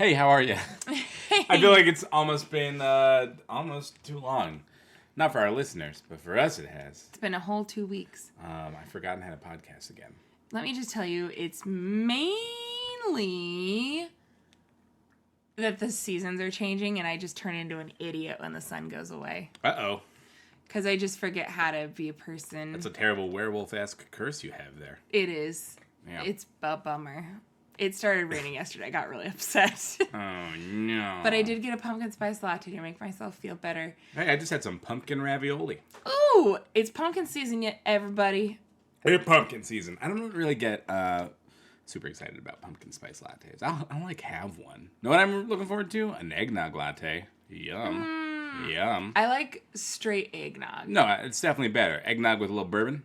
Hey, how are you? Hey. I feel like it's almost been almost too long. Not for our listeners, but for us it has. It's been a whole 2 weeks. I've forgotten how to podcast again. Let me just tell you, it's mainly that the seasons are changing and I just turn into an idiot when the sun goes away. Uh-oh. Because I just forget how to be a person. That's a terrible werewolf-esque curse you have there. It is. Yeah. It's a bummer. It started raining yesterday. I got really upset. Oh, no. But I did get a pumpkin spice latte to make myself feel better. Hey, I just had some pumpkin ravioli. Ooh, it's pumpkin season yet, everybody. It's pumpkin season. I don't really get super excited about pumpkin spice lattes. I don't like have one. Know what I'm looking forward to? An eggnog latte. Yum. Yum. I like straight eggnog. No, it's definitely better. Eggnog with a little bourbon.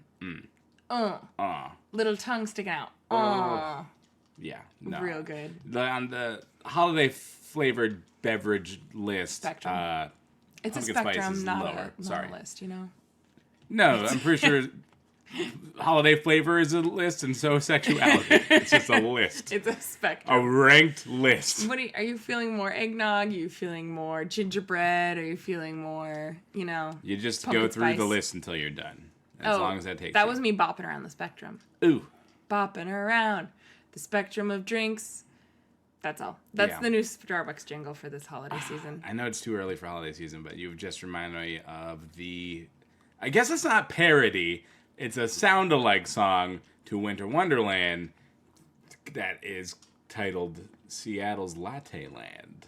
Little tongue sticking out. Yeah, no. Real good. On the holiday flavored beverage list, Spectrum. It's a pumpkin spice spectrum, is not lower. a Sorry. list, you know? No, I'm pretty sure holiday flavor is a list, and so sexuality. It's just a list. It's a spectrum. A ranked list. Are you feeling more eggnog? Are you feeling more gingerbread? Are you feeling more, You just pumpkin go through the spice? list until you're done. As long as that takes That you. was me bopping around the spectrum. Ooh. Bopping around the spectrum of drinks. That's all. That's Yeah. the new Starbucks jingle for this holiday season. I know it's too early for holiday season, but you've just reminded me of I guess it's not parody. It's a sound-alike song to Winter Wonderland that is titled Seattle's Latte Land.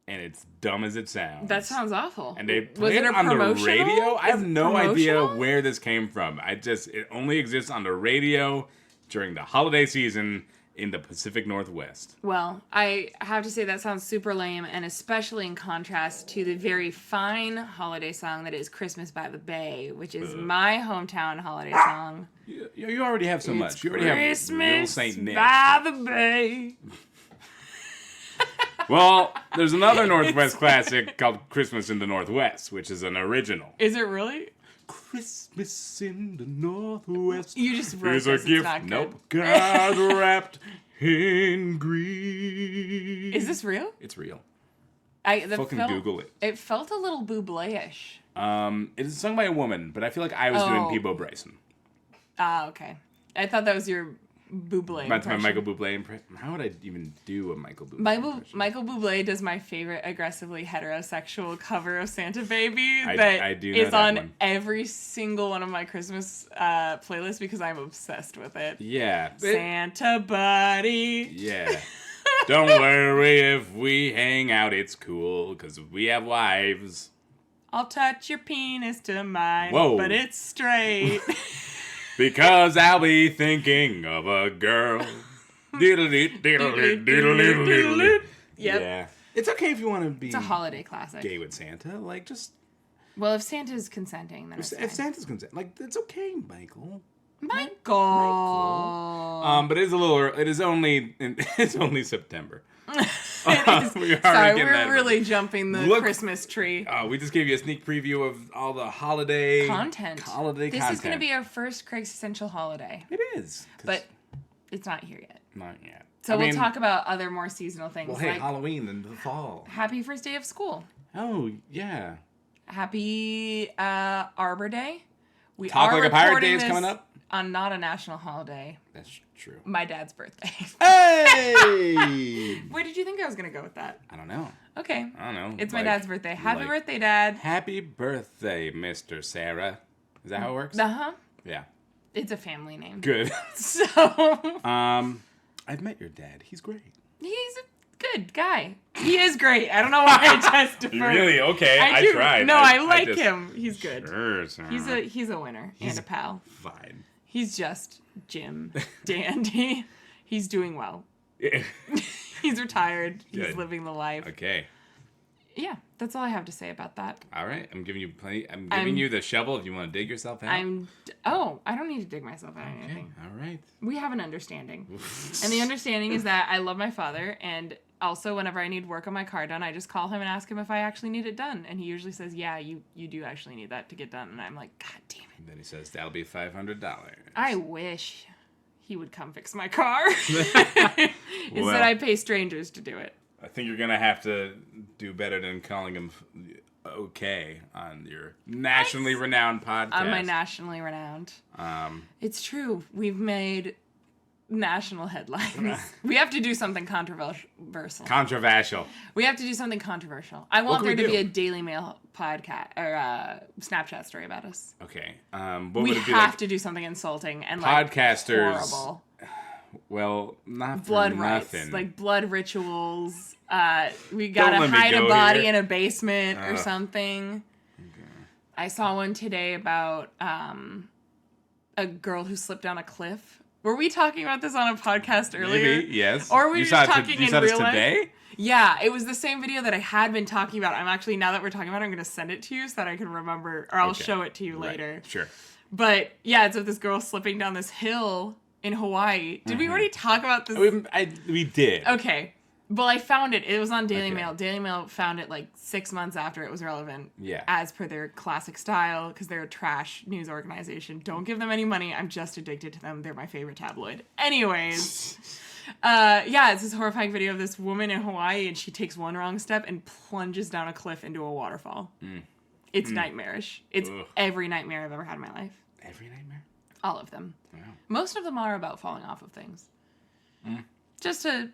And it's dumb as it sounds. That sounds awful. And they Was play it it a on the promotional? radio. I have no idea promotional? where this came from. It only exists on the radio during the holiday season in the Pacific Northwest. Well, I have to say that sounds super lame, and especially in contrast to the very fine holiday song that is Christmas by the Bay, which is my hometown holiday song. You already have so much. You already have Little Christmas Saint Nick. by the Bay. Well, there's another Northwest classic called Christmas in the Northwest, which is an original. Is it really? Christmas in the Northwest. You just wrote Here's this. a It's gift. not good. Nope. God wrapped in green. Is this real? It's real. Fucking Google it. It felt a little Bublé-ish. It is sung by a woman, but I feel like I was doing Oh. Peebo Bryson. Ah, okay. I thought that was your Bublé That's my impression. Michael Bublé impression. How would I even do a Michael Bublé impression? Michael Bublé does my favorite aggressively heterosexual cover of Santa Baby I that do know is that on one. every single one of my Christmas playlists because I'm obsessed with it. Yeah. Santa buddy. Yeah. Don't worry if we hang out, it's cool, because we have wives. I'll touch your penis to mine, Whoa. but it's straight. Because I'll be thinking of a girl. Diddle-dee-diddle-dee-diddle-dee-diddle-dee. Yep. Yeah. It's okay if you want to be It's a holiday classic. gay with Santa. Like, just... Well, if Santa's consenting, then it's If fine. Santa's consent, like, it's okay, Michael. Michael. But it's only September. Sorry, we're really jumping the Christmas tree. We just gave you a sneak preview of all the holiday Content. This is going to be our first Craig's Essential holiday. It is. But it's not here yet. Not yet. So we'll talk about other more seasonal things. Well, hey, like Halloween in the fall. happy first day of school. Oh, yeah. Happy Arbor Day. We Talk are Like a Pirate recording Day is this coming up. on not a national holiday. That's true. My dad's birthday. Hey! Where did you think I was going to go with that? I don't know. Okay. I don't know. It's my dad's birthday. Happy birthday, Dad. Happy birthday, Mr. Sarah. Is that how it works? Uh-huh. Yeah. It's a family name. Good. So... I've met your dad. He's great. He's a good guy. He is great. I don't know why I just deferred. Really? Okay, I do. tried. No, I like just- him. He's good. Sure. He's a winner and a pal. Fine. He's just Jim Dandy. He's doing well. He's retired. He's Good. living the life. Okay. Yeah, that's all I have to say about that. All right. I'm giving you plenty. I'm giving you the shovel if you want to dig yourself out. I don't need to dig myself out of Okay. anything. All right. We have an understanding. And the understanding is that I love my father, and also whenever I need work on my car done, I just call him and ask him if I actually need it done. And he usually says, yeah, you do actually need that to get done. And I'm like, God damn it. And then he says, that'll be $500. I wish. he would come fix my car. Instead, I pay strangers to do it. I think you're going to have to do better than calling him okay on your nationally renowned podcast. On my nationally renowned. It's true. We've made national headlines. We have to do something controversial. We have to do something controversial. I want there to be a Daily Mail podcast or Snapchat story about us. Okay. We have to do something insulting and podcasters, horrible. Well, not blood for rites, nothing. like blood rituals. We gotta hide a body in a basement or something. Okay. I saw one today about a girl who slipped down a cliff. Were we talking about this on a podcast earlier? Maybe, yes. Or were we just talking in real life? Today? Yeah, it was the same video that I had been talking about. I'm actually, now that we're talking about it, I'm going to send it to you so that I can remember, or I'll show it to you later. Sure. But yeah, it's of this girl slipping down this hill in Hawaii. Did we already talk about this? We did. Okay. Well, I found it. It was on Daily Mail. Daily Mail found it like 6 months after it was relevant. Yeah. As per their classic style, because they're a trash news organization. Don't give them any money. I'm just addicted to them. They're my favorite tabloid. Anyways. It's this horrifying video of this woman in Hawaii, and she takes one wrong step and plunges down a cliff into a waterfall. It's nightmarish. It's every nightmare I've ever had in my life. Every nightmare? All of them. Wow. Most of them are about falling off of things. Just a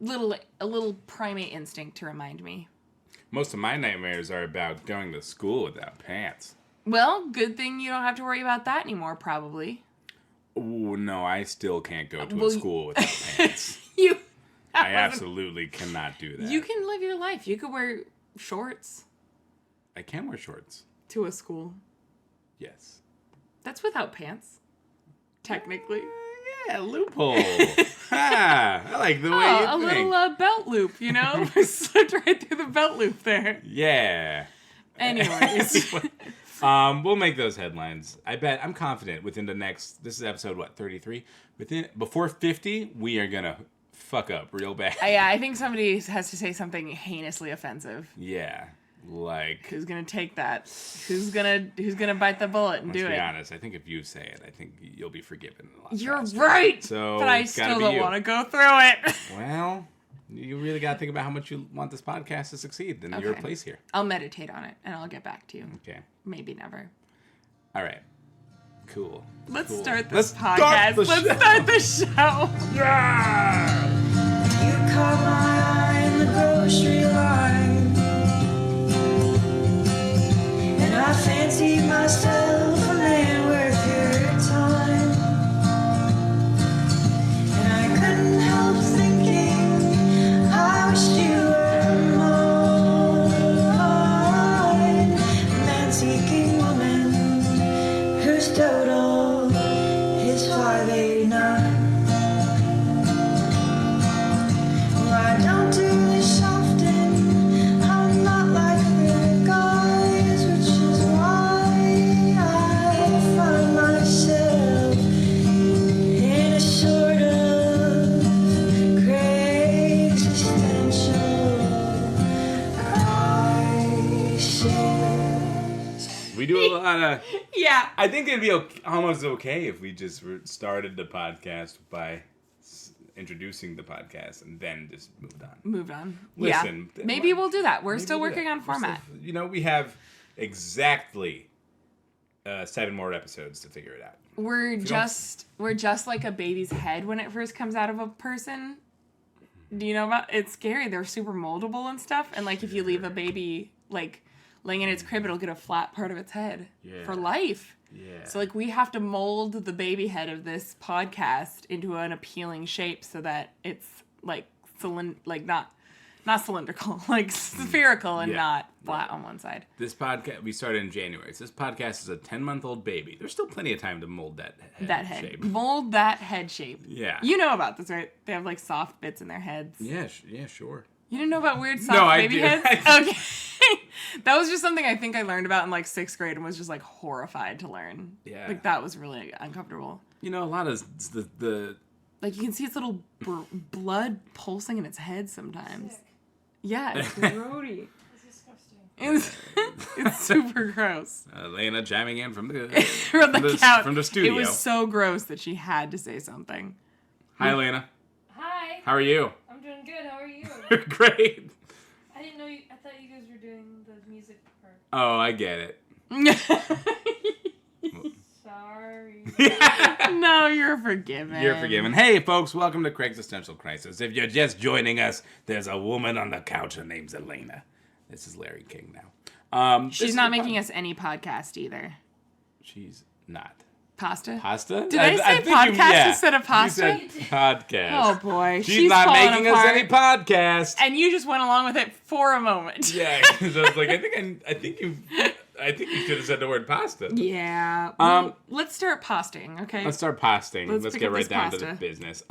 little primate instinct to remind me. Most of my nightmares are about going to school without pants. Well, good thing you don't have to worry about that anymore, probably. Oh, no, I still can't go to a school without pants. I absolutely cannot do that. You can live your life. You could wear shorts. I can wear shorts. To a school. Yes. That's without pants. Technically. Yeah, loophole. I like the way you think. Little belt loop, you know? Slipped right through the belt loop there. Yeah. Anyways. We'll make those headlines. I'm confident within the next, this is episode, 33? Before 50, we are going to fuck up real bad. Yeah, I think somebody has to say something heinously offensive. Yeah. Like, who's gonna take that? Who's gonna bite the bullet and do it? Let's be honest. I think if you say it, I think you'll be forgiven a lot You're faster. right. So, but I still don't want to go through it. Well, you really got to think about how much you want this podcast to succeed. Then your place here. I'll meditate on it and I'll get back to you. Okay. Maybe never. All right. Cool. Let's start this podcast. Let's start the show. Yeah. You caught my eye in the grocery line. I fancied myself a man worth your time, and I couldn't help thinking I wished you were mine. A man-seeking woman whose total is 589. Well, I don't do this often. I'm not like the guys, which is why I find myself in a sort of gray existential crisis. We do a lot of... Yeah. I think it'd be almost okay if we just started the podcast by introducing the podcast and then just moved on. Listen, yeah. Maybe we'll do that. We're still working on format. We have exactly 7 more episodes to figure it out. We're just like a baby's head when it first comes out of a person. Do you know about it's scary? They're super moldable and stuff. And like if you leave a baby like laying in its crib, it'll get a flat part of its head for life. Yeah. So like we have to mold the baby head of this podcast into an appealing shape so that it's like not cylindrical, like spherical and not flat on one side. This podcast we started in January. So this podcast is a 10-month-old baby. There's still plenty of time to mold that head shape. Mold that head shape. Yeah. You know about this, right? They have like soft bits in their heads. Yeah, sure. You didn't know about weird soft baby heads? Okay. That was just something I think I learned about in like 6th grade and was just like horrified to learn. Yeah. Like that was really uncomfortable. You know, a lot of the like you can see its little blood pulsing in its head sometimes. Sick. Yeah, it's grody. It's disgusting. It's super gross. Elena jamming in from the From the couch. from the studio. It was so gross that she had to say something. Hi, Elena. Hi. How are you? I'm doing good. How are you? Great. I didn't know you. I thought you guys were doing the music part. Oh, I get it. Sorry. No, you're forgiven. You're forgiven. Hey, folks, welcome to Craig's Existential Crisis. If you're just joining us, there's a woman on the couch. Her name's Elena. This is Larry King now. She's not making us any podcast either. She's not. Pasta? Pasta? Did I say podcast instead of pasta? You said podcast. Oh boy, She's not falling making apart. us any podcast. And you just went along with it for a moment. Yeah, because I was like, I think you should have said the word pasta. Yeah. Well, let's start posting, okay? Let's start posting. Let's pick get up right this down to pasta. the business.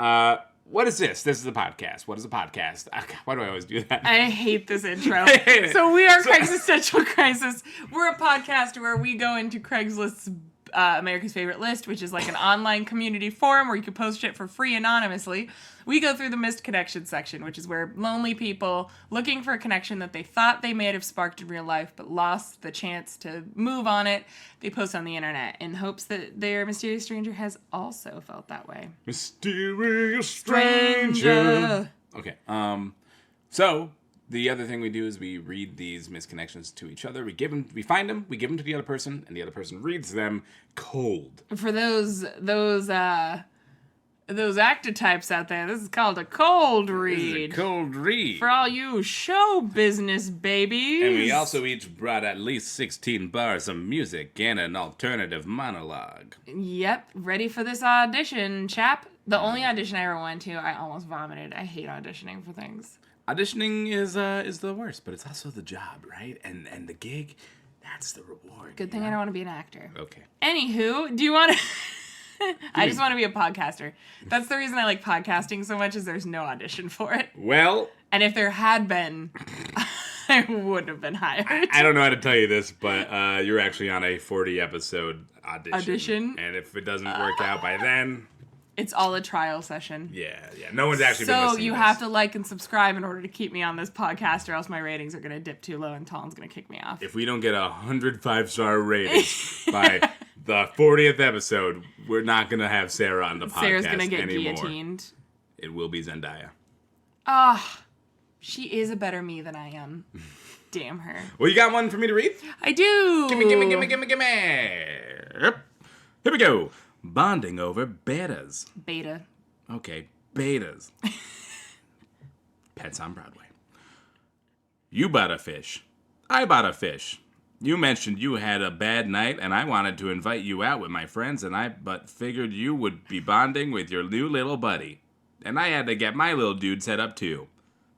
What is this? This is a podcast. What is a podcast? Why do I always do that? I hate this intro. I hate it. So we are Craig's Existential Crisis. We're a podcast where we go into Craigslist's America's Favorite List, which is like an online community forum where you can post shit for free anonymously. We go through the missed connection section, which is where lonely people looking for a connection that they thought they may have sparked in real life but lost the chance to move on it, they post on the internet in hopes that their mysterious stranger has also felt that way. Mysterious stranger. Okay. So the other thing we do is we read these misconnections to each other. We find them, we give them to the other person, and the other person reads them cold. For those actor types out there, this is called a cold read. This is a cold read. For all you show business babies. And we also each brought at least 16 bars of music and an alternative monologue. Yep, ready for this audition, chap. The only audition I ever went to, I almost vomited. I hate auditioning for things. Auditioning is the worst, but it's also the job, right? And the gig, that's the reward. Good thing I don't want to be an actor. Okay. Anywho, do you want to... I just want to be a podcaster. That's the reason I like podcasting so much, is there's no audition for it. Well... And if there had been, I would have been hired. I don't know how to tell you this, but you're actually on a 40-episode audition. And if it doesn't work out by then... It's all a trial session. Yeah. No one's actually been So listening you to have this. to like and subscribe in order to keep me on this podcast, or else my ratings are going to dip too low and Talon's going to kick me off. If we don't get 100 5-star ratings by the 40th episode, we're not going to have Sarah on the podcast Sarah's going to get anymore. guillotined. It will be Zendaya. Ah, she is a better me than I am. Damn her. Well, you got one for me to read? I do. Gimme. Yep. Here we go. Bonding over betas. Beta. Okay, betas. Pets on Broadway. You bought a fish. I bought a fish. You mentioned you had a bad night, and I wanted to invite you out with my friends, but figured you would be bonding with your new little buddy. And I had to get my little dude set up too.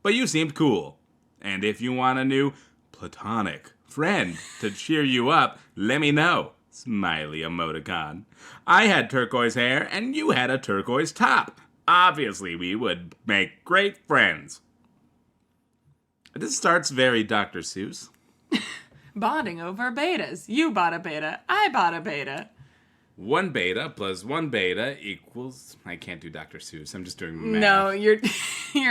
But you seemed cool. And if you want a new platonic friend to cheer you up, let me know. Smiley emoticon. I had turquoise hair, and you had a turquoise top. Obviously, we would make great friends. This starts very Dr. Seuss. Bonding over betas. You bought a beta. I bought a beta. 1 beta plus 1 beta equals... I can't do Dr. Seuss. I'm just doing math. No, you're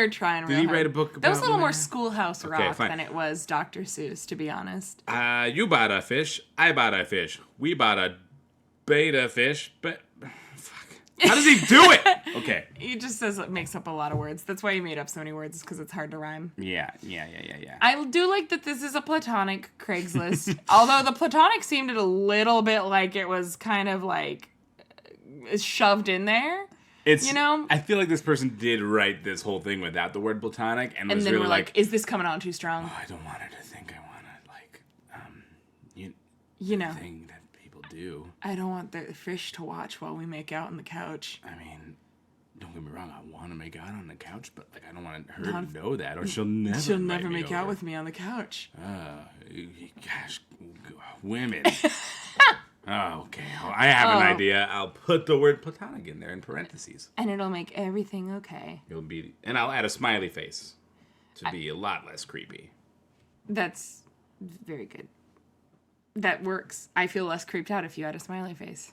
trying real Did he hard. write a book about That was a little more math? Schoolhouse Okay, Rock fine. than it was Dr. Seuss, to be honest. You bought a fish. I bought a fish. We bought a beta fish, but... Fuck. How does he do it? Okay. He just makes up a lot of words. That's why he made up so many words, because it's hard to rhyme. Yeah. I do like that this is a platonic Craigslist. Although the platonic seemed a little bit like it was kind of like shoved in there. It's, you know? I feel like this person did write this whole thing without the word platonic, and was then really we're like, is this coming on too strong? oh, I don't want her to think I want to, like, You know, thing that people do. I don't want the fish to watch while we make out on the couch. I mean, don't get me wrong, I want to make out on the couch, but, like, I don't want her to know that, or she'll never Make out with me on the couch. Gosh, women. Oh, okay. Well, I have an idea. I'll put the word platonic in there in parentheses. And it'll make everything okay. And I'll add a smiley face to be a lot less creepy. That's very good. That works. I feel less creeped out if you add a smiley face.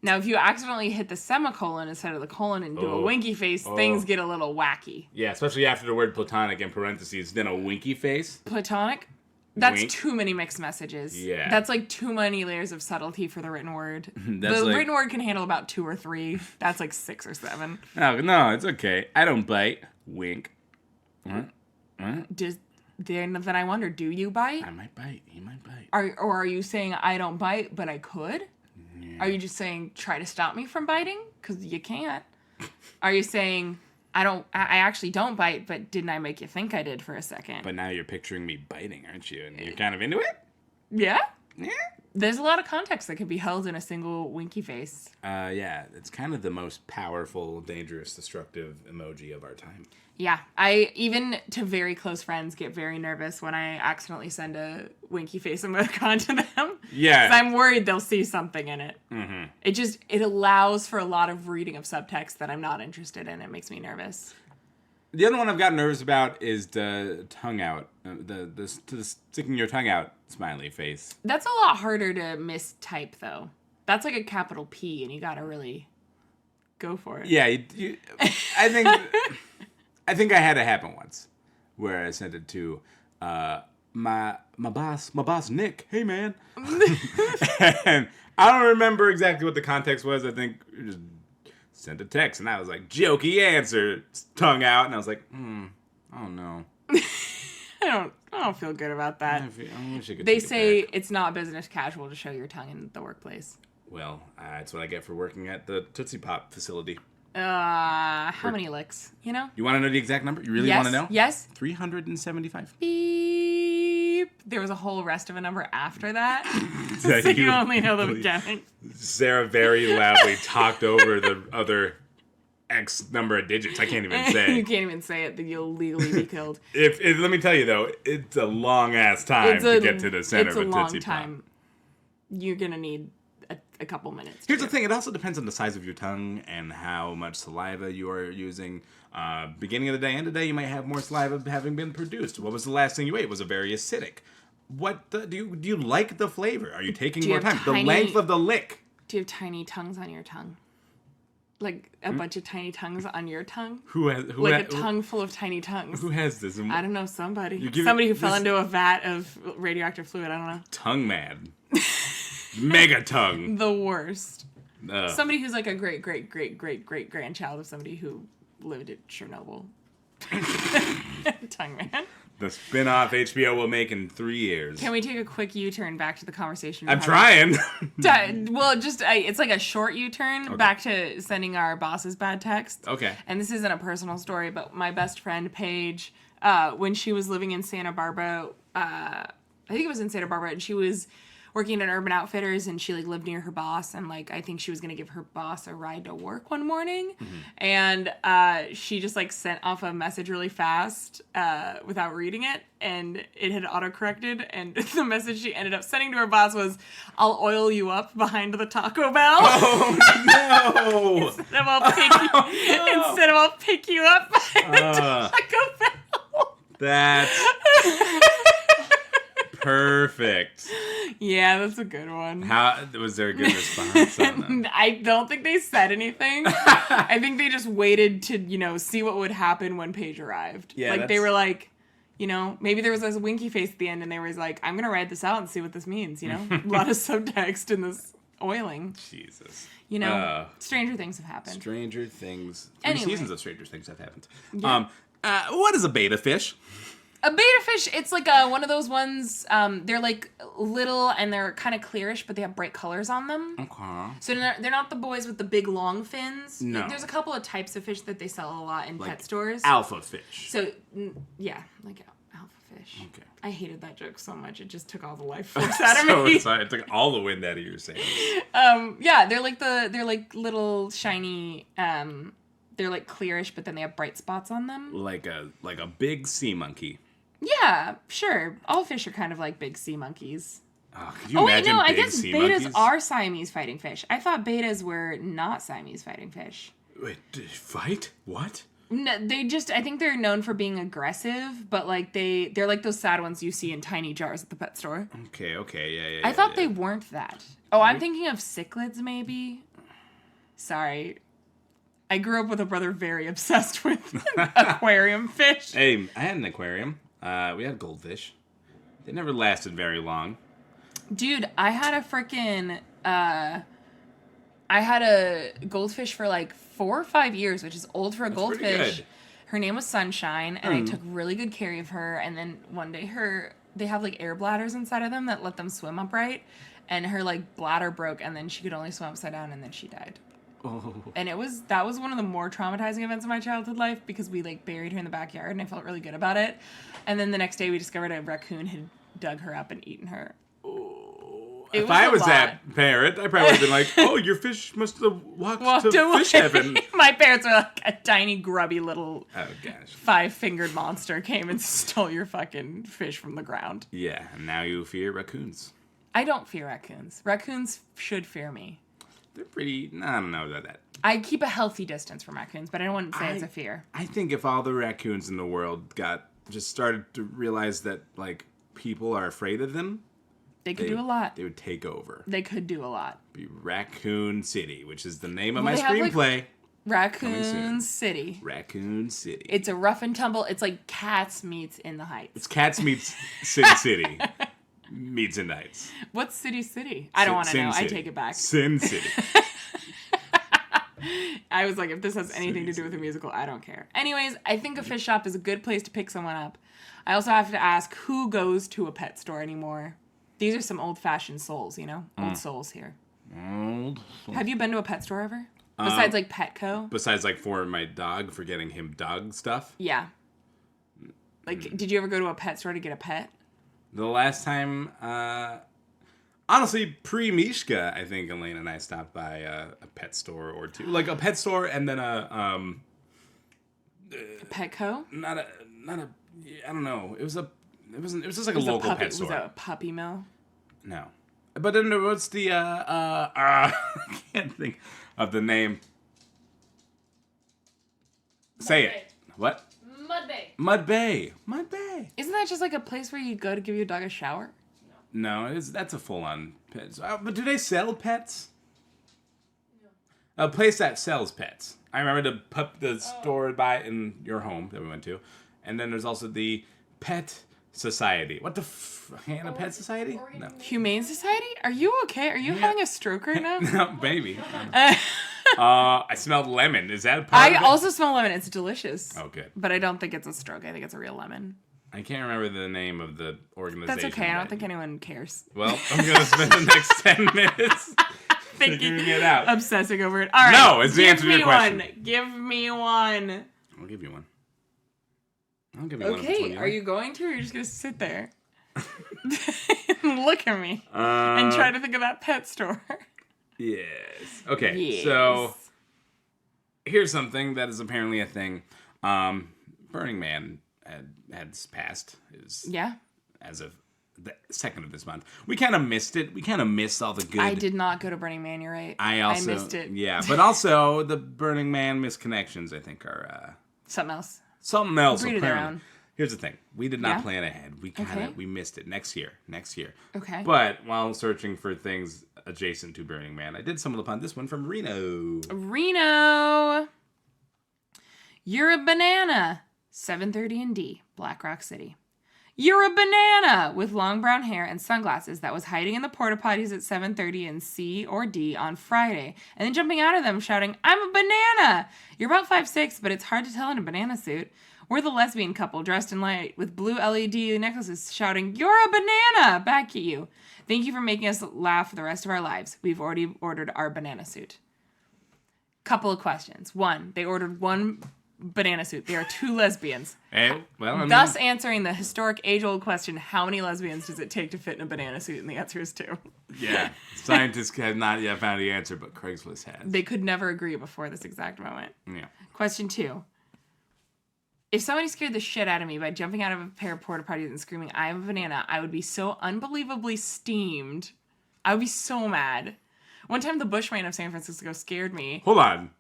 Now, if you accidentally hit the semicolon instead of the colon and do a winky face, things get a little wacky. Yeah, especially after the word platonic in parentheses, then a winky face. Platonic? That's wink. too many mixed messages. Yeah. That's like too many layers of subtlety for the written word. That's The like- written word can handle about 2 or 3. That's like 6 or 7. No, it's okay. I don't bite. Wink. What? Then I wonder, do you bite? I might bite. He might bite. Or are you saying I don't bite, but I could? Yeah. Are you just saying try to stop me from biting? Because you can't. Are you saying I actually don't bite, but didn't I make you think I did for a second? But now you're picturing me biting, aren't you? And you're kind of into it? Yeah? Yeah. There's a lot of context that can be held in a single winky face. Yeah. It's kind of the most powerful, dangerous, destructive emoji of our time. Yeah, I, even to very close friends, get very nervous when I accidentally send a winky face emoticon to them. Yeah. 'Cause I'm worried they'll see something in it. Mm-hmm. It allows for a lot of reading of subtext that I'm not interested in. It makes me nervous. The other one I've got nervous about is the tongue out, the sticking your tongue out smiley face. That's a lot harder to mistype, though. That's like a capital P, and you gotta really go for it. Yeah, I think I think I had it happen once, where I sent it to my boss Nick. Hey man, and I don't remember exactly what the context was. I think we just sent a text, and I was like, jokey answer, tongue out, and I was like, oh no. I don't feel good about that. I wish I could They take it say back. it's not business casual to show your tongue in the workplace. Well, that's what I get for working at the Tootsie Pop facility. How many licks? You know? You want to know the exact number? You really Yes, want to know? yes. 375. Beep. There was a whole rest of a number after that. So you only know the beginning. Sarah very loudly talked over the other X number of digits. I can't even say. You can't even say it, that you'll legally be killed. If let me tell you though, it's a long ass time to get to the center of a Tootsie It's a long time. You're gonna need a couple minutes. Here's the thing, it also depends on the size of your tongue and how much saliva you are using. Beginning of the day, end of the day, you might have more saliva having been produced. What was the last thing you ate? Was it very acidic? Do you like the flavor? Are you taking more time? The length of the lick. Do you have tiny tongues on your tongue? Like a bunch of tiny tongues on your tongue? A tongue full of tiny tongues. Who has this? I don't know, somebody. giving- Somebody who fell this- into a vat of radioactive fluid, I don't know. Tongue mad. Mega tongue. The worst. Somebody who's like a great grandchild of somebody who lived at Chernobyl. Tongue man. The spin-off HBO will make in 3 years. Can we take a quick U-turn back to the conversation? I'm trying. Well, it's like a short U-turn back to sending our bosses bad text. Okay. And this isn't a personal story, but my best friend Paige, when she was living in Santa Barbara, I think it was in Santa Barbara, and she was working at Urban Outfitters, and she like lived near her boss, and like I think she was gonna give her boss a ride to work one morning, and she just like sent off a message really fast without reading it, and it had autocorrected, and the message she ended up sending to her boss was, "I'll oil you up behind the Taco Bell." Oh no! Instead of I'll pick you up behind the Taco Bell. That's perfect. Yeah, that's a good one. How was there a good response on that? I don't think they said anything. I think they just waited to, see what would happen when Paige arrived. Yeah, like, they were like, maybe there was a winky face at the end, and they were like, I'm going to write this out and see what this means, A lot of subtext in this oiling. Jesus. Stranger things have happened. Stranger Things. Anyway. 3 seasons of Stranger Things have happened. Yeah. What is a beta fish? A beta fish, it's like one of those ones, they're like little and they're kind of clearish, but they have bright colors on them. Okay. So they're not the boys with the big long fins. No. There's a couple of types of fish that they sell a lot in pet stores. Alpha fish. So, yeah, like alpha fish. Okay. I hated that joke so much. It just took all the life force out of me. Sorry, it took all the wind out of your sails. Yeah, they're like little shiny, they're like clearish, but then they have bright spots on them. Like a big sea monkey. Yeah, sure. All fish are kind of like big sea monkeys. Oh, could you Oh wait, imagine no, I big guess sea betas monkeys? are Siamese fighting fish. I thought betas were not Siamese fighting fish. Wait, fight? What? No, I think they're known for being aggressive, but like they're like those sad ones you see in tiny jars at the pet store. Okay, yeah. I thought they weren't that. Oh, I'm thinking of cichlids maybe. Sorry. I grew up with a brother very obsessed with aquarium fish. Hey, I had an aquarium. We had goldfish. They never lasted very long. Dude, I had a goldfish for like 4 or 5 years, which is old for a That's pretty goldfish. good. Her name was Sunshine, and I took really good care of her. And then one day they have like air bladders inside of them that let them swim upright, and her like bladder broke, and then she could only swim upside down, and then she died. Oh. And that was one of the more traumatizing events of my childhood life, because we like buried her in the backyard, and I felt really good about it. And then the next day we discovered a raccoon had dug her up and eaten her. If I was that parent, I probably would have been like, "Oh, your fish must have walked to fish heaven." My parents were like, a tiny, grubby little Oh gosh. 5-fingered monster came and stole your fucking fish from the ground. Yeah, and now you fear raccoons. I don't fear raccoons. Raccoons should fear me. They're pretty. I don't know about that. I keep a healthy distance from raccoons, but I wouldn't say it's a fear. I think if all the raccoons in the world started to realize that like people are afraid of them, They could do a lot. They would take over. They could do a lot. Be Raccoon City, which is the name of Well, my they have, like, screenplay. Raccoon City. Raccoon City. It's a rough and tumble. It's like Cats meets In the Heights. It's Cats meets Sin City. Meets in Heights. What's City? I don't want to know. City. I take it back. Sin City. I was like, if this has anything to do with a musical, I don't care. Anyways, I think a fish shop is a good place to pick someone up. I also have to ask, who goes to a pet store anymore? These are some old-fashioned souls, you know? Old souls here. Have you been to a pet store ever? Besides, like, Petco? Besides, like, for my dog, for getting him dog stuff. Yeah. Like, did you ever go to a pet store to get a pet? The last time, honestly, pre-Mishka, I think Elena and I stopped by a pet store or two. Like, a pet store and then a Petco? I don't know. It was just like a local pet store. Was it a puppy mill? No. But then what's the, I can't think of the name. Say Mud it. What? Mud Bay. Mud Bay. Mud Bay. Isn't that just like a place where you go to give your dog a shower? No, that's a full-on pet. But do they sell pets? No. A place that sells pets. I remember the store by in your home that we went to. And then there's also the Pet Society. What the Hannah Pet Society? No. Humane Society? Are you okay? Are you having a stroke right now? No, baby. I smelled lemon. Is that part of it? I also smell lemon. It's delicious. Oh, good. But I don't think it's a stroke. I think it's a real lemon. I can't remember the name of the organization. That's okay. I don't think anyone cares. Well, I'm going to spend the next 10 minutes figuring it out. Obsessing over it. All right. No, it's the answer to your question. Give me one. I'll give you one. I'll give you one. Okay. Are you going to, or are you just going to sit there? Look at me. And try to think of that pet store. Yes. Okay. Yes. So here's something that is apparently a thing. Burning Man had passed. Yeah. As of the 2nd of this month. We kind of missed it. We kind of missed all the good. I did not go to Burning Man. You're right. I missed it. Yeah, but also the Burning Man misconnections, I think, are something else. Something else. Breed it Apparently. around. Here's the thing. We did not Yeah? plan ahead. We we missed it. Next year. Okay. But while searching for things adjacent to Burning Man, I did stumble upon this one from Reno. Reno. You're a banana. 7:30 in D, Black Rock City. You're a banana with long brown hair and sunglasses that was hiding in the porta potties at 7:30 in C or D on Friday, and then jumping out of them shouting, "I'm a banana!" You're about 5'6", but it's hard to tell in a banana suit. We're the lesbian couple dressed in light with blue LED necklaces shouting, "You're a banana!" back at you. Thank you for making us laugh for the rest of our lives. We've already ordered our banana suit. Couple of questions. One, they ordered one banana suit. They are two lesbians. Thus answering the historic age-old question, how many lesbians does it take to fit in a banana suit? And the answer is 2. Yeah. Scientists have not yet found the answer, but Craigslist has. They could never agree before this exact moment. Yeah. Question 2. If somebody scared the shit out of me by jumping out of a pair of porta potties and screaming, "I'm a banana," I would be so unbelievably steamed. I would be so mad. One time the Bushman of San Francisco scared me. Hold on.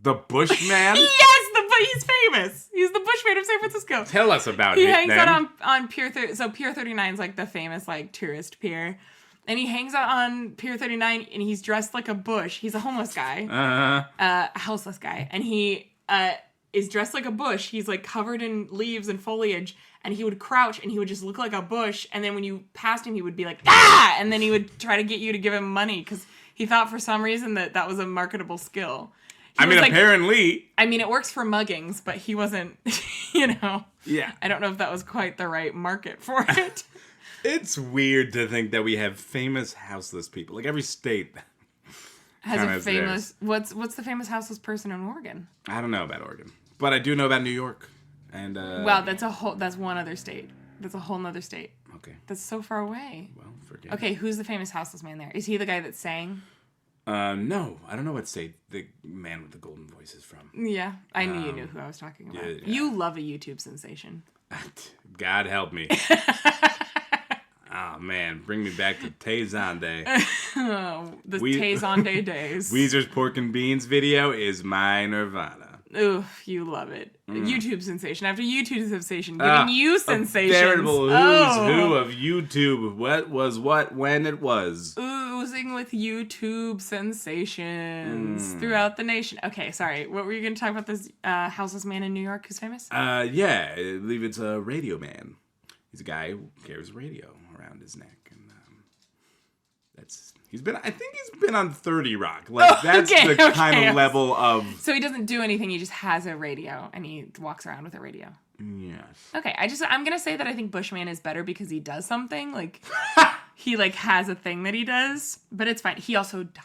The Bushman? Yes, he's famous. He's the Bushman of San Francisco. Tell us about it. He hangs out on Pier 30. So Pier 39 is like the famous like tourist pier. And he hangs out on Pier 39 and he's dressed like a bush. He's a homeless guy. A houseless guy. And he is dressed like a bush. He's like covered in leaves and foliage, and he would crouch and he would just look like a bush. And then when you passed him, he would be like, ah! And then he would try to get you to give him money because he thought for some reason that was a marketable skill. Apparently. I mean, it works for muggings, but he wasn't, Yeah. I don't know if that was quite the right market for it. It's weird to think that we have famous houseless people. Like every state Has a has famous, what's the famous houseless person in Oregon? I don't know about Oregon, but I do know about New York. And Wow, that's one other state. That's a whole nother state. Okay. That's so far away. Well, forget. Okay, who's the famous houseless man there? Is he the guy that sang? No, I don't know what state the man with the golden voice is from. Yeah, I knew you knew who I was talking about. yeah. You love a YouTube sensation. God help me. Oh man, bring me back to Tay-Zonday. Oh, the Tay-Zonday days. Weezer's Pork and Beans video is my nirvana. Ooh, you love it. YouTube sensation after YouTube sensation, giving you sensations. A veritable who's who of YouTube. What was what when it was. Oozing with YouTube sensations throughout the nation. Okay, sorry. What were you going to talk about? This houseless man in New York who's famous? Yeah, I believe it's a radio man. He's a guy who carries a radio around his neck, and I think he's been on 30 Rock. Like that's the kind of level of. So he doesn't do anything. He just has a radio, and he walks around with a radio. Yes. Okay, I'm gonna say that I think Bushman is better because he does something. Like he like has a thing that he does, but it's fine. He also died.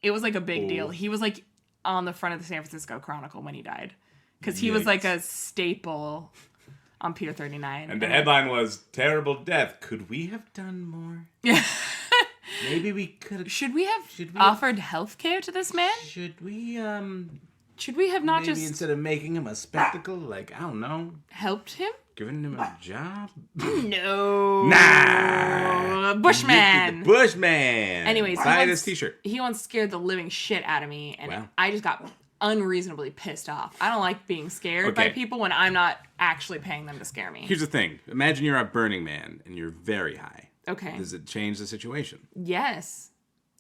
It was like a big deal. He was like on the front of the San Francisco Chronicle when he died because he was like a staple on Pier 39. And the headline was "Terrible Death." Could we have done more? Yeah. Maybe we could. Should we have offered health care to this man? Should we have not maybe just instead of making him a spectacle, like I don't know, helped him? giving him a job? No. Nah. Bushman. Bushman. Anyways, buy this T-shirt. He once scared the living shit out of me, and Wow. I just got unreasonably pissed off. I don't like being scared by people when I'm not actually paying them to scare me. Here's the thing. Imagine you're at Burning Man and you're very high. Okay. Does it change the situation? Yes.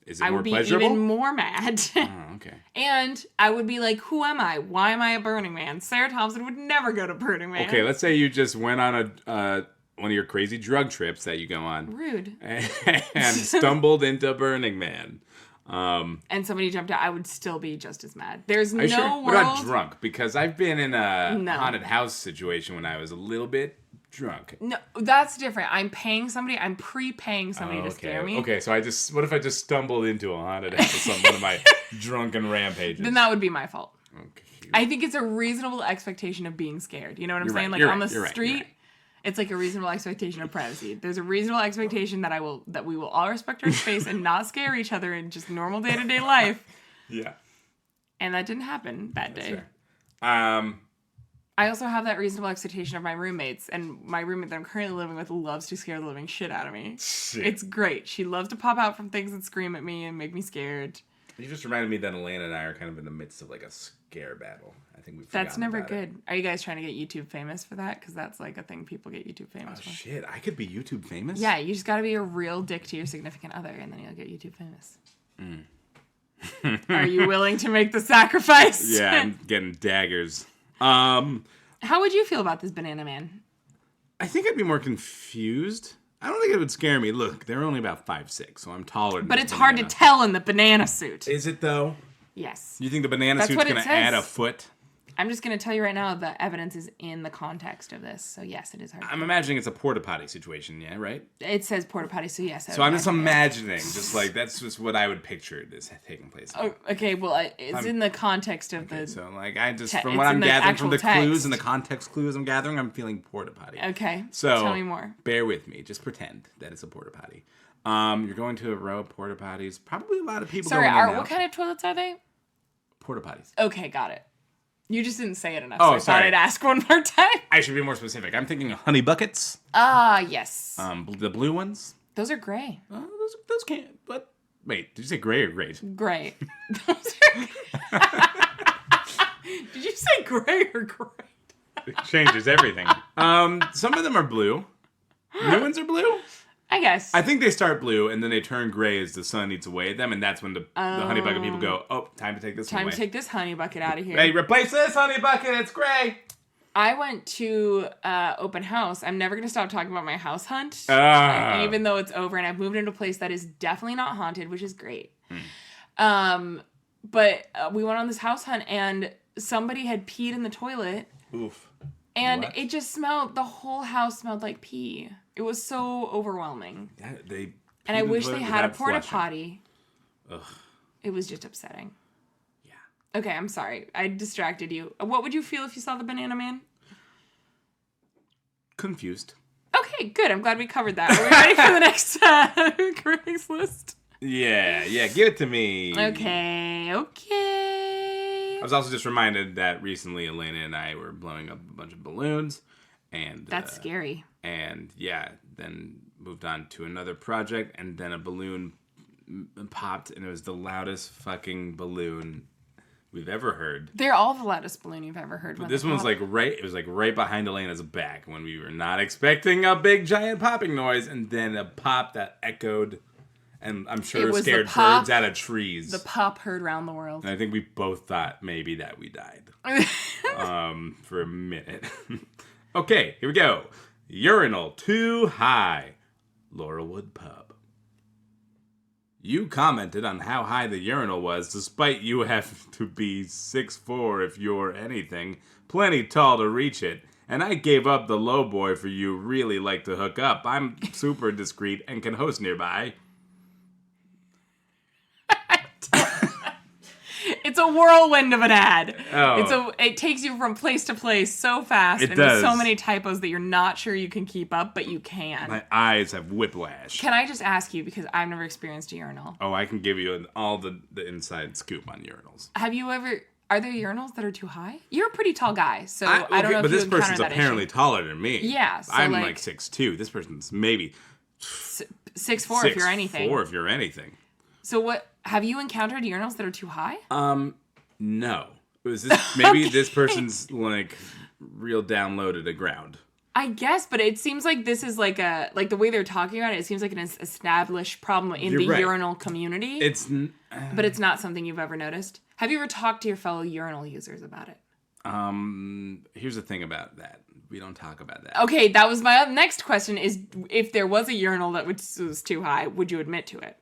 Is it I more would be pleasurable? even more mad. Oh, okay. And I would be like, who am I? Why am I at Burning Man? Sarah Thompson would never go to Burning Man. Okay, let's say you just went on one of your crazy drug trips that you go on. Rude. And stumbled into Burning Man. And somebody jumped out, I would still be just as mad. There's no sure? world. What about drunk? Because I've been in a No. haunted house situation when I was a little bit drunk. No, that's different. I'm paying somebody. I'm prepaying somebody Oh, to scare me. Okay, so what if I just stumbled into a haunted house on one of my drunken rampages? Then that would be my fault. Okay. I think it's a reasonable expectation of being scared. You know what I'm You're saying? right, Like you're on the right, you're right, street, you're right. it's like a reasonable expectation of privacy. There's a reasonable expectation that we will all respect our space and not scare each other in just normal day-to-day life. Yeah. And that didn't happen that day. Fair. I also have that reasonable expectation of my roommates, and my roommate that I'm currently living with loves to scare the living shit out of me. Shit. It's great. She loves to pop out from things and scream at me and make me scared. You just reminded me that Elena and I are kind of in the midst of like a scare battle. I think we've That's never about good. Are you guys trying to get YouTube famous for that? Because that's like a thing people get YouTube famous Oh for. shit! I could be YouTube famous. Yeah, you just got to be a real dick to your significant other, and then you'll get YouTube famous. Are you willing to make the sacrifice? Yeah, I'm getting daggers. How would you feel about this banana man? I think I'd be more confused. I don't think it would scare me. Look, they're only about 5'6", so I'm taller than But this it's hard to banana. tell in the banana suit. Is it though? Yes. You think the banana That's suit's what it gonna says. add a foot? I'm just going to tell you right now the evidence is in the context of this. So yes, it is hard. I'm imagining it's a porta potty situation, yeah, right? It says porta potty, so yes. I So would I'm just imagine imagining, just like that's just what I would picture this taking place. Oh, okay, well, it's in the context of the... So like I just Te- from it's what I'm in the gathering from the actual text. clues and the context clues I'm gathering, I'm feeling porta potty. Okay, So tell me more. Bear with me. Just pretend that it's a porta potty. You're going to a row of porta potties. Probably a lot of people Sorry, going in and what out. kind of toilets are they? Porta potties. Okay, got it. You just didn't say it enough, Oh, so I thought sorry. I'd ask one more time. I should be more specific. I'm thinking honey buckets. Ah, yes. The blue ones. Those are gray. Those can't. But wait, did you say gray or great? Gray. Those are... Did you say gray or gray? It changes everything. Some of them are blue. New ones are blue. I guess. I think they start blue and then they turn gray as the sun eats away at them, and that's when the honey bucket people go, oh, time to take this one Time away. to take this honey bucket out of here. Hey, replace this honey bucket, it's gray. I went to open house. I'm never going to stop talking about my house hunt, even though it's over, and I've moved into a place that is definitely not haunted, which is great. But we went on this house hunt, and somebody had peed in the toilet. Oof. And it just smelled, the whole house smelled like pee. It was so overwhelming. And I wish they had a porta potty. Ugh. It was just upsetting. Yeah. Okay, I'm sorry. I distracted you. What would you feel if you saw the Banana Man? Confused. Okay, good. I'm glad we covered that. Are we ready for the next Craigslist? Yeah, give it to me. Okay. I was also just reminded that recently Elena and I were blowing up a bunch of balloons. And that's scary. And yeah, then moved on to another project, and then a balloon popped, and it was the loudest fucking balloon we've ever heard. They're all the loudest balloon you've ever heard. But this one was it was right behind Elena's back when we were not expecting a big giant popping noise, and then a pop that echoed, and I'm sure it scared birds out of trees. The pop heard round the world. And I think we both thought maybe that we died. For a minute. Okay, here we go. Urinal too high. Laurelwood Pub. You commented on how high the urinal was, despite you have to be 6'4" if you're anything, plenty tall to reach it. And I gave up the low boy for you really like to hook up. I'm super discreet and can host nearby. It's a whirlwind of an ad. Oh. It takes you from place to place so fast. It and does. With so many typos that you're not sure you can keep up, but you can. My eyes have whiplash. Can I just ask you, because I've never experienced a urinal. Oh, I can give you all the inside scoop on urinals. Have you ever... Are there urinals that are too high? You're a pretty tall guy, so I don't know if but you this person's that apparently issue. taller than me. Yeah, so I'm like 6'2". This person's maybe 6'4" if you're anything. 6'4" if you're anything. So what... Have you encountered urinals that are too high? No. Was this maybe this person's like real downloaded to ground? I guess, but it seems like this is like the way they're talking about it. It seems like an established problem in the urinal community. But it's not something you've ever noticed. Have you ever talked to your fellow urinal users about it? Here's the thing about that. We don't talk about that. Okay, that was my next question: is if there was a urinal that was too high, would you admit to it?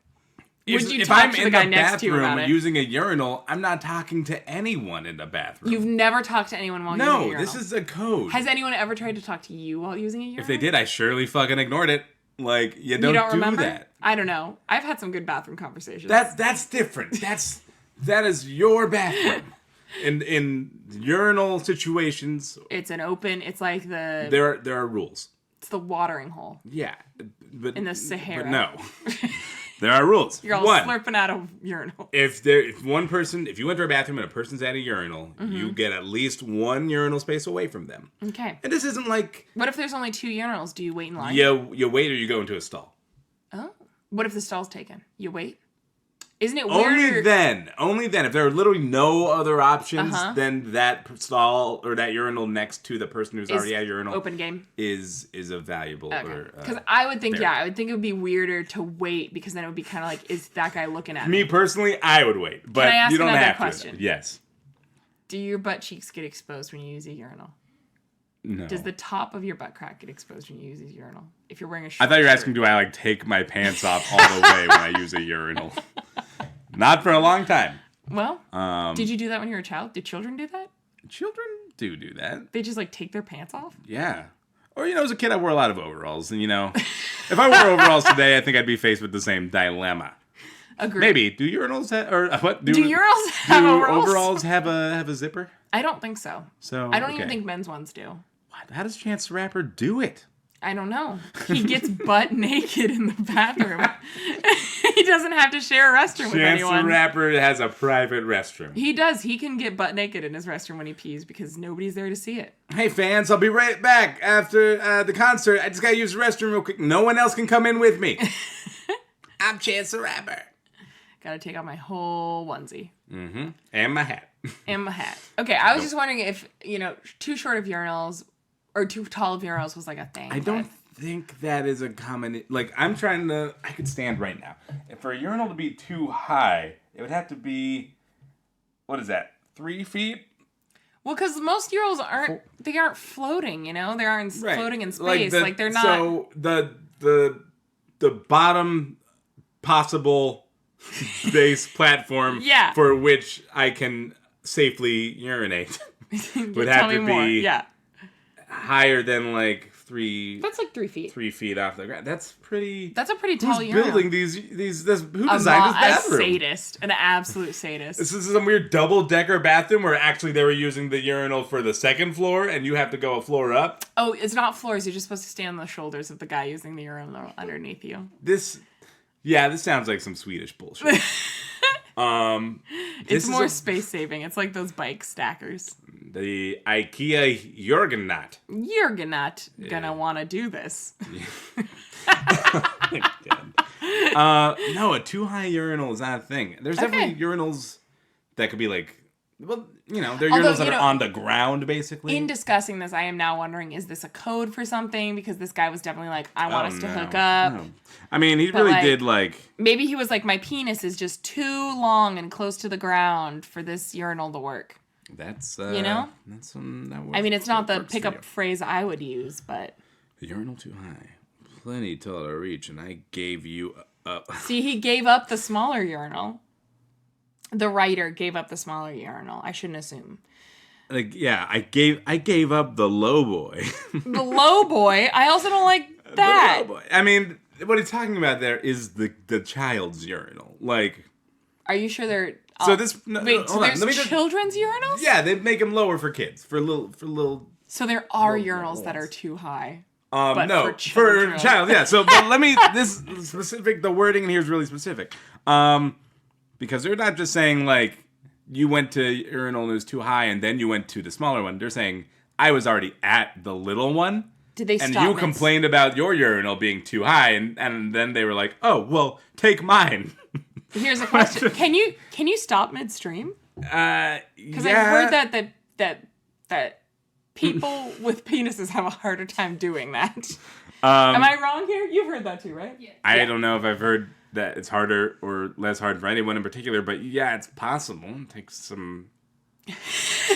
Would you talk to the guy next to you about it? Using a urinal, I'm not talking to anyone in the bathroom. You've never talked to anyone while using a urinal? No, this is a code. Has anyone ever tried to talk to you while using a urinal? If they did, I surely fucking ignored it. Like, you don't do remember? that. I don't know. I've had some good bathroom conversations. That's different. That is your bathroom. In urinal situations, it's an open. It's like the there are rules. It's the watering hole. Yeah, but in the Sahara. But no. There are rules. You're all slurping out of urinal. If you enter a bathroom and a person's at a urinal, you get at least one urinal space away from them. Okay. And this isn't like... What if there's only 2 urinals? Do you wait in line? You wait or you go into a stall. Oh. What if the stall's taken? You wait? Isn't it weird? Only then. If there are literally no other options, then that stall or that urinal next to the person who's already at a urinal open game is a valuable. Because I would think, I would think it would be weirder to wait because then it would be kind of like, is that guy looking at me? Me personally, I would wait, but Can I ask you don't another have question? to. Yes. Do your butt cheeks get exposed when you use a urinal? No. Does the top of your butt crack get exposed when you use a urinal? If you're wearing a shirt. I thought you were asking, do I like take my pants off all the way when I use a urinal? Not for a long time. Well, did you do that when you were a child? Did children do that? Children do that. They just like take their pants off? Yeah. Or, as a kid, I wore a lot of overalls. And, if I wore overalls today, I think I'd be faced with the same dilemma. Agreed. Maybe. Do urinals have, or what? Do urinals have overalls? Do overalls have a zipper? I don't think so. I don't even think men's ones do. What? How does Chance the Rapper do it? I don't know. He gets butt naked in the bathroom. He doesn't have to share a restroom with anyone. Chance the Rapper has a private restroom. He does. He can get butt naked in his restroom when he pees because nobody's there to see it. Hey fans, I'll be right back after the concert. I just gotta use the restroom real quick. No one else can come in with me. I'm Chance the Rapper. Gotta take out my whole onesie. Mm-hmm. And my hat. And my hat. Okay, I was just wondering if, too short of urinals or too tall of urinals was like a thing. I don't think that is a common... Like, I could stand right now. And for a urinal to be too high, it would have to be... What is that? 3 feet? Well, because most urinals aren't floating, you know? They aren't floating in space. Like, they're not... So, the bottom possible base platform for which I can safely urinate would have to be higher than, like, 3... That's like 3 feet. 3 feet off the ground. That's a pretty tall urinal. Building who designed this bathroom? A sadist. An absolute sadist. This is some weird double-decker bathroom where actually they were using the urinal for the second floor and you have to go a floor up. Oh, it's not floors. You're just supposed to stand on the shoulders of the guy using the urinal underneath you. This sounds like some Swedish bullshit. It's more space-saving. It's like those bike stackers. The IKEA Jurgennaut. You're not gonna want to do this. No, a too high urinal is not a thing. There's definitely urinals that could be like, well, you know, they're urinals that are on the ground, basically. In discussing this, I am now wondering, is this a code for something? Because this guy was definitely like, I want us to hook up. No. I mean, he really did like... Maybe he was like, my penis is just too long and close to the ground for this urinal to work. That's, you know? I mean, it's not the pickup phrase I would use, but... The urinal too high. Plenty tall to reach, and I gave you up. See, he gave up the smaller urinal. The writer gave up the smaller urinal. I shouldn't assume. Like, yeah, I gave up the low boy. The low boy? I also don't like that. The low boy. I mean, what he's talking about there is the child's urinal. Like... Are you sure they're... So this... No, wait, so there's children's urinals? Yeah, they make them lower for kids. For little... So there are urinals that are too high. But no, for child, yeah. So but let me... The wording in here is really specific. Because they're not just saying, like, you went to urinal and it was too high and then you went to the smaller one. They're saying, I was already at the little one. Did they stop? And you complained about your urinal being too high. And then they were like, oh, well, take mine. Here's a question: Can you stop midstream? Because I've heard that people with penises have a harder time doing that. Am I wrong here? You've heard that too, right? Yeah. I don't know if I've heard that it's harder or less hard for anyone in particular, but yeah, it's possible. It takes some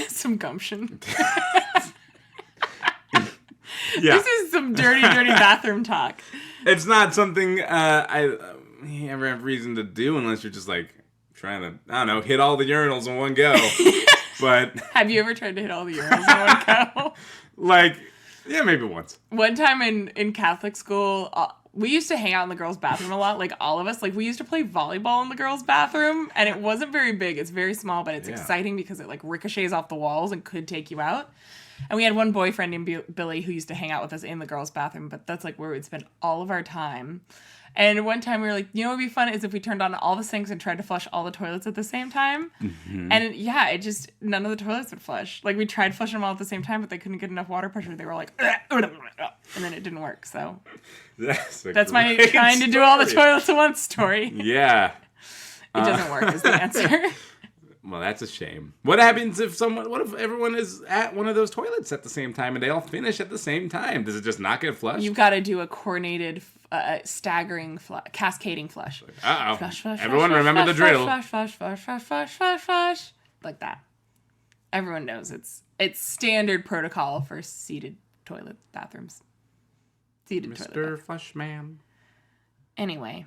some gumption. Yeah. This is some dirty bathroom talk. It's not something I ever have reason to do unless you're just like trying to, I don't know, hit all the urinals in one go. But have you ever tried to hit all the urinals in one go? Like, yeah, maybe once. One time in Catholic school, we used to hang out in the girls' bathroom a lot, like all of us. Like, we used to play volleyball in the girls' bathroom, and it wasn't very big. It's very small, but it's exciting because it, like, ricochets off the walls and could take you out. And we had one boyfriend named Billy who used to hang out with us in the girls' bathroom, but that's, like, where we'd spend all of our time. And one time we were like, you know what would be fun is if we turned on all the sinks and tried to flush all the toilets at the same time. Mm-hmm. And yeah, it just, none of the toilets would flush. Like, we tried flushing them all at the same time, but they couldn't get enough water pressure. They were like, and then it didn't work. So that's my trying to do all the toilets at once story. Yeah. It doesn't work is the answer. Well, that's a shame. What happens if what if everyone is at one of those toilets at the same time and they all finish at the same time? Does it just not get flushed? You've got to do a coordinated, staggering, cascading flush. Uh-oh. Flush, everyone remember the drill. Flush. Like that. Everyone knows it's standard protocol for seated toilet bathrooms. Mr. Flushman. Anyway,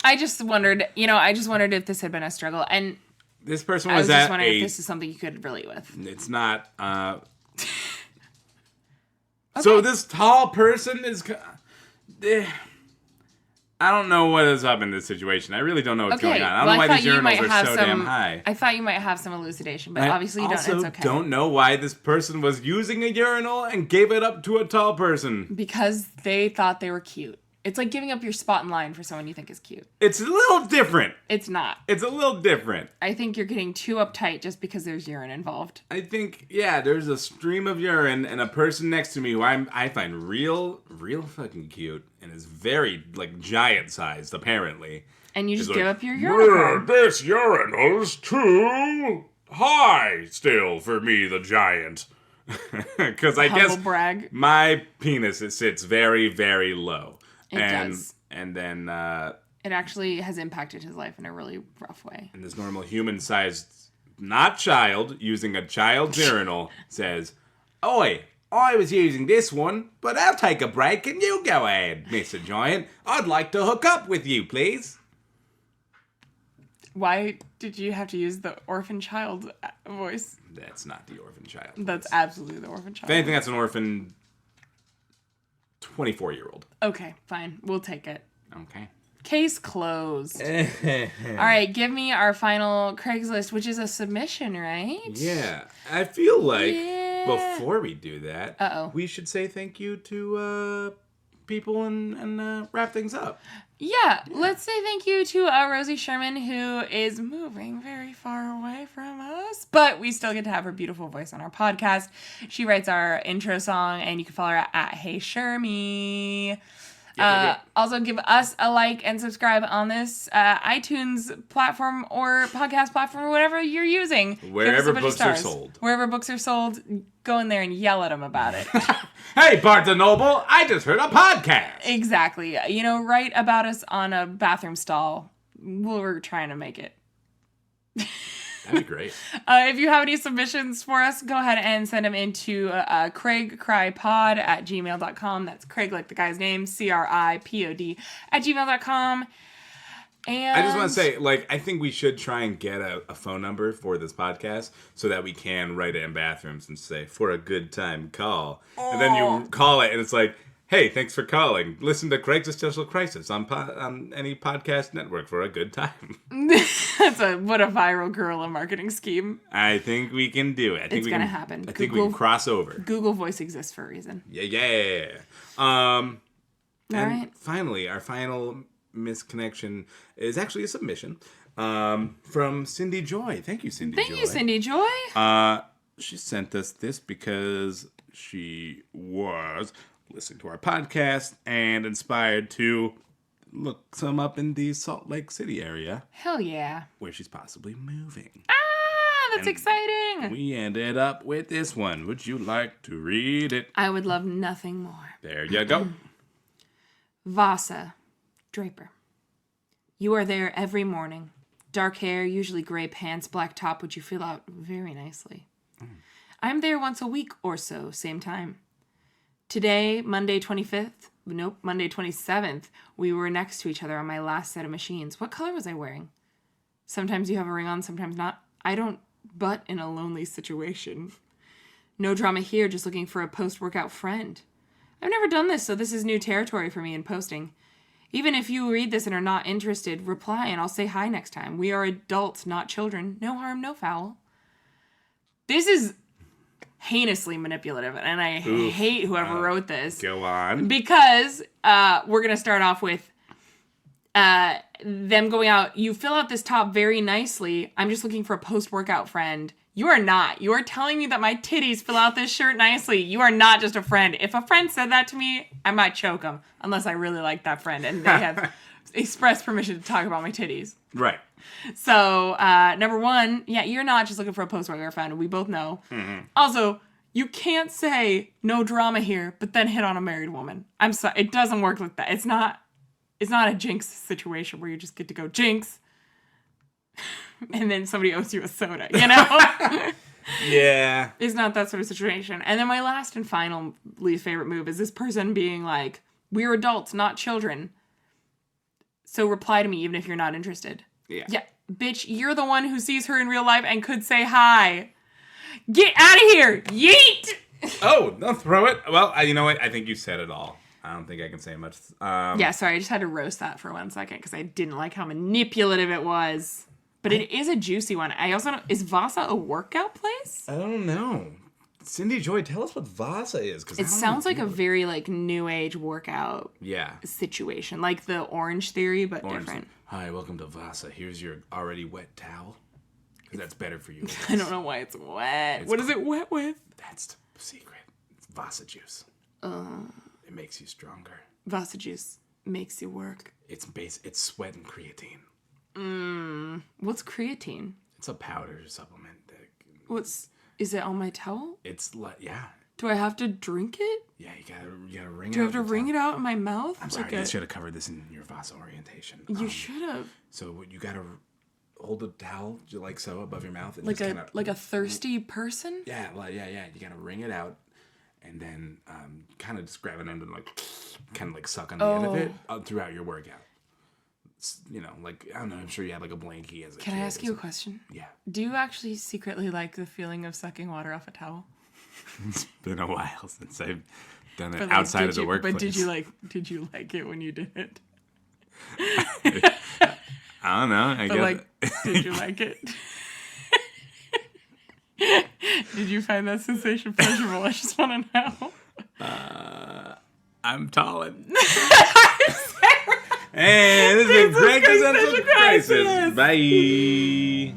I just wondered if this had been a struggle. And this person I was just just wondering if this is something you could relate with. It's not. Okay. So this tall person is. I don't know what is up in this situation. I really don't know what's going on. I don't know why these urinals are so damn high. I thought you might have some elucidation, but obviously you don't. It's okay. I also don't know why this person was using a urinal and gave it up to a tall person. Because they thought they were cute. It's like giving up your spot in line for someone you think is cute. It's a little different. It's not. It's a little different. I think you're getting too uptight just because there's urine involved. I think, yeah, there's a stream of urine and a person next to me who I find real fucking cute and is very, like, giant-sized, apparently. And you just give up your urine. This urinal's too high still for me, the giant. Because I Humble guess brag. my penis, it sits very, very low. It does. And then It actually has impacted his life in a really rough way. and this normal human-sized, not child, using a child's urinal, says, "Oi, I was using this one, but I'll take a break and you go ahead, Mr. Giant. I'd like to hook up with you, please." Why did you have to use the orphan child voice? That's not the orphan child. That's absolutely the orphan If child. anything, that's an orphan 24-year-old. Okay, fine. We'll take it. Okay. Case closed. All right, give me our final Craigslist, which is a submission, right? Yeah, I feel like Yeah. before we do that, Uh-oh. we should say thank you to people and wrap things up. Yeah, let's say thank you to Rosie Sherman, who is moving very far away from us, but we still get to have her beautiful voice on our podcast. She writes our intro song, and you can follow her at Hey Shermy. Also, give us a like and subscribe on this iTunes platform or podcast platform or whatever you're using. Give us a Wherever bunch of books are stars. sold. Wherever books are sold, go in there and yell at them about it. Hey, Barnes & Noble, I just heard a podcast. Exactly. You know, write about us on a bathroom stall. We're trying to make it. That'd be great. If you have any submissions for us, go ahead and send them into craigcrypod@gmail.com. That's Craig, like the guy's name, CRIPOD @gmail.com. And I just want to say, like, I think we should try and get a phone number for this podcast so that we can write it in bathrooms and say, "For a good time, call." And then you call it and it's like, "Hey, thanks for calling. Listen to Craig's Existential Crisis on any podcast network for a good time." what a viral guerrilla marketing scheme. I think we can do it. I think It's gonna happen. I think we can cross over. Google Voice exists for a reason. Yeah. All right. Finally, our final misconnection is actually a submission from Cindy Joy. Thank you, Cindy Joy. Thank you, Cindy Joy. She sent us this because she was listening to our podcast and inspired to look some up in the Salt Lake City area Hell yeah. where she's possibly moving. That's exciting. We ended up with this one. Would you like to read it? I would love nothing more. There you go. Vasa Draper. You are there every morning. Dark hair, usually gray pants, black top, which you fill out very nicely. I'm there once a week or so, same time. Today, Monday 27th, we were next to each other on my last set of machines. What color was I wearing? Sometimes you have a ring on, sometimes not. I don't butt in a lonely situation. No drama here, just looking for a post-workout friend. I've never done this, so this is new territory for me in posting. Even if you read this and are not interested, reply and I'll say hi next time. We are adults, not children. No harm, no foul. This is heinously manipulative, and I hate whoever wrote this. Go on. Because we're going to start off with them going out. You fill out this top very nicely. I'm just looking for a post-workout friend. You are not. You are telling me that my titties fill out this shirt nicely. You are not just a friend. If a friend said that to me, I might choke them. Unless I really like that friend and they have expressed permission to talk about my titties. Right. So, number one, yeah, you're not just looking for a post-workout friend. We both know. Mm-hmm. Also, you can't say no drama here, but then hit on a married woman. I'm sorry. It doesn't work like that. It's not a Jinx situation where you just get to go, Jinx. And then somebody owes you a soda, you know? Yeah. It's not that sort of situation. And then my last and final least favorite move is this person being like, we're adults, not children. So reply to me even if you're not interested. Yeah. Yeah, bitch, you're the one who sees her in real life and could say hi. Get out of here! Yeet! Oh, don't throw it. Well, you know what? I think you said it all. I don't think I can say much. Yeah, sorry, I just had to roast that for 1 second because I didn't like how manipulative it was. But it is a juicy one. I also know, is Vasa a workout place? I don't know. Cindy Joy, tell us what Vasa is. It sounds like a very like new age workout situation. Like the Orange Theory, but different. Hi, welcome to Vasa. Here's your already wet towel. Because that's better for you. I don't know why it's wet. What is it wet with? That's the secret. It's Vasa juice. It makes you stronger. Vasa juice makes you work. It's sweat and creatine. What's creatine? It's a powder supplement. What's Is it on my towel? It's like, yeah. Do I have to drink it? Yeah, you gotta wring it out. Do I have to wring it out in my mouth? I'm sorry, I should have covered this in your Vasa orientation. You should have. So you gotta hold the towel like so above your mouth. And Like just a thirsty person? Yeah, you gotta wring it out. And then kind of just grab it and like kind of like suck on the end of it throughout your workout. You know, like, I don't know, I'm sure you had like a blankie as a kid. Can I ask you a question? Yeah. Do you actually secretly like the feeling of sucking water off a towel? It's been a while since I've done it But, outside of the workplace. But did you like it when you did it? I don't know. I guess. Did you like it? Did you find that sensation pleasurable? I just want to know. I'm Talon. Hey, this is a Breakfast Crisis. Bye.